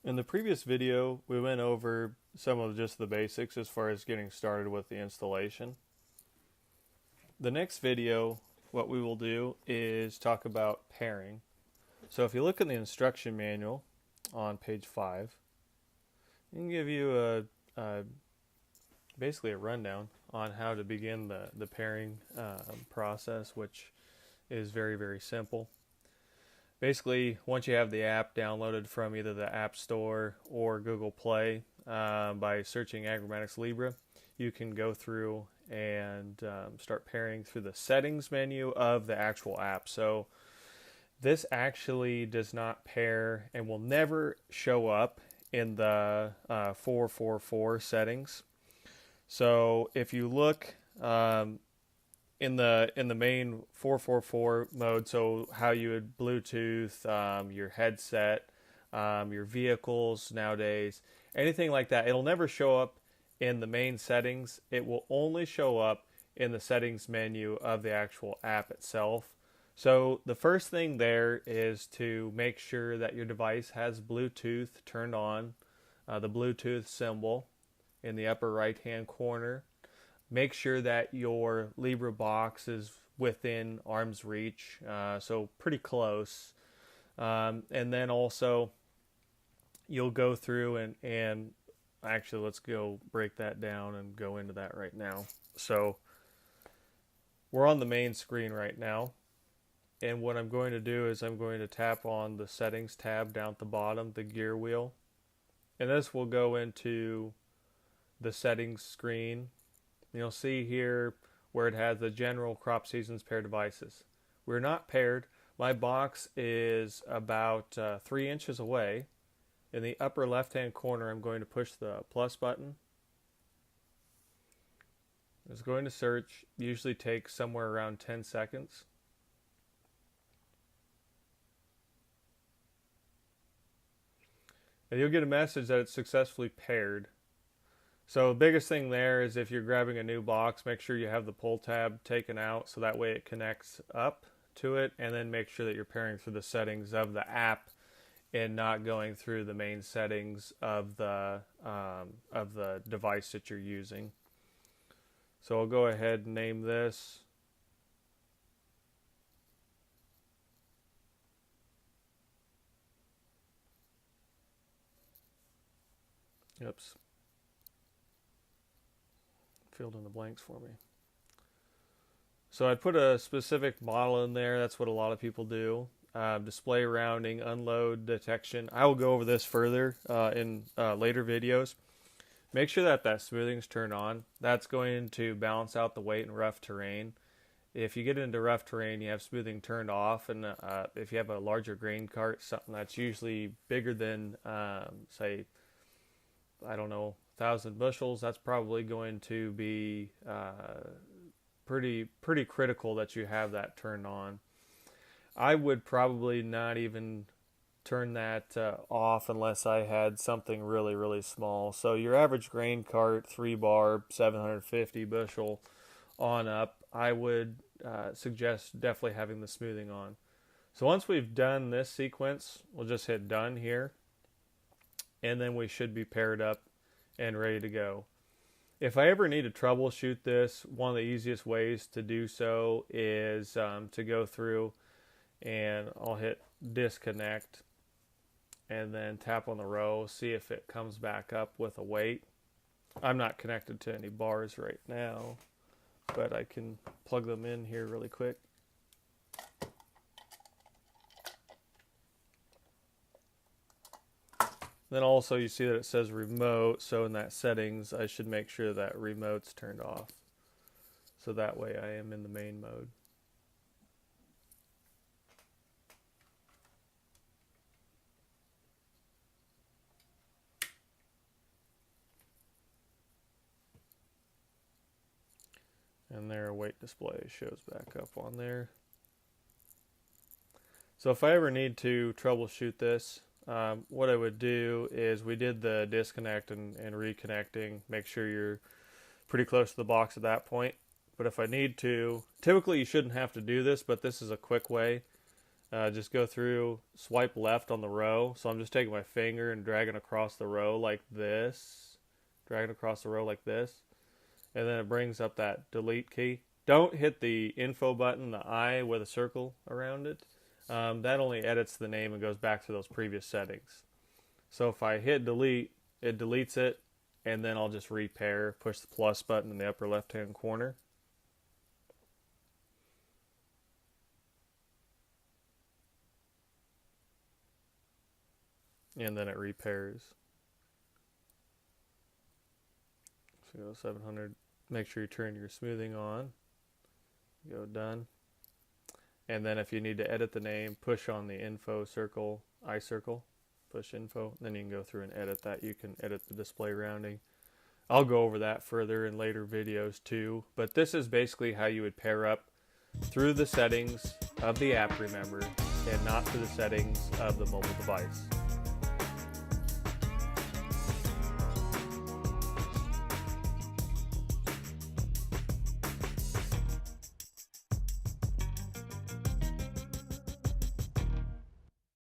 In the previous video, we went over some of just the basics as far as getting started with the installation. The next video, what we will do is talk about pairing. So if you look in the instruction manual on page 5, it can give you basically a rundown on how to begin the pairing process, which is very, very simple. Basically, once you have the app downloaded from either the App Store or Google Play, by searching Agromatics Libra, you can go through and start pairing through the settings menu of the actual app. So this actually does not pair and will never show up in the 444 settings. So if you look in the main 444 mode, so how you would Bluetooth your headset, your vehicles nowadays, anything like that, it'll never show up in the main settings. It will only show up in the settings menu of the actual app itself. So the first thing there is to make sure that your device has Bluetooth turned on, the Bluetooth symbol in the upper right hand corner. Make sure that your Libra box is within arm's reach, so pretty close. And then also you'll go through and actually let's go break that down and go into that right now. So we're on the main screen right now. And what I'm going to do is I'm going to tap on the settings tab down at the bottom, the gear wheel. And this will go into the settings screen. You'll see here where it has the general crop seasons pair devices. We're not paired. My box is about 3 inches away. In the upper left hand corner, I'm going to push the plus button. It's going to search, usually takes somewhere around 10 seconds. And you'll get a message that it's successfully paired. So the biggest thing there is if you're grabbing a new box, make sure you have the pull tab taken out so that way it connects up to it, and then make sure that you're pairing through the settings of the app and not going through the main settings of the device that you're using. So I'll go ahead and name this. Oops. Filled in the blanks for me. So I'd put a specific model in there. That's what a lot of people do. Display rounding, unload detection. I will go over this further in later videos. Make sure that that smoothing is turned on. That's going to balance out the weight in rough terrain. If you get into rough terrain, you have smoothing turned off, and if you have a larger grain cart, something that's usually bigger than, say, I don't know, 1,000 bushels, that's probably going to be pretty critical that you have that turned on. I would probably not even turn that off unless I had something really, really small. So your average grain cart, 3 bar, 750 bushel on up, I would suggest definitely having the smoothing on. So once we've done this sequence, we'll just hit done here, and then we should be paired up and ready to go. If I ever need to troubleshoot this, one of the easiest ways to do so is to go through and I'll hit disconnect and then tap on the row, see if it comes back up with a weight. I'm not connected to any bars right now, but I can plug them in here really quick. Then also you see that it says remote, so in that settings I should make sure that remote's turned off. So that way I am in the main mode. And their weight display shows back up on there. So if I ever need to troubleshoot this, what I would do is we did the disconnect and reconnecting. Make sure you're pretty close to the box at that point. But if I need to, typically you shouldn't have to do this, but this is a quick way. just go through, swipe left on the row. So I'm just taking my finger and dragging across the row like this. Dragging across the row like this. And then it brings up that delete key. Don't hit the info button, the I with a circle around it. That only edits the name and goes back to those previous settings. So if I hit delete, it deletes it, and then I'll just repair, push the plus button in the upper left-hand corner. And then it repairs. So go 700. Make sure you turn your smoothing on. Go done. And then if you need to edit the name, push on the info circle, I circle, push info. Then you can go through and edit that. You can edit the display rounding. I'll go over that further in later videos too. But this is basically how you would pair up through the settings of the app, remember, and not through the settings of the mobile device.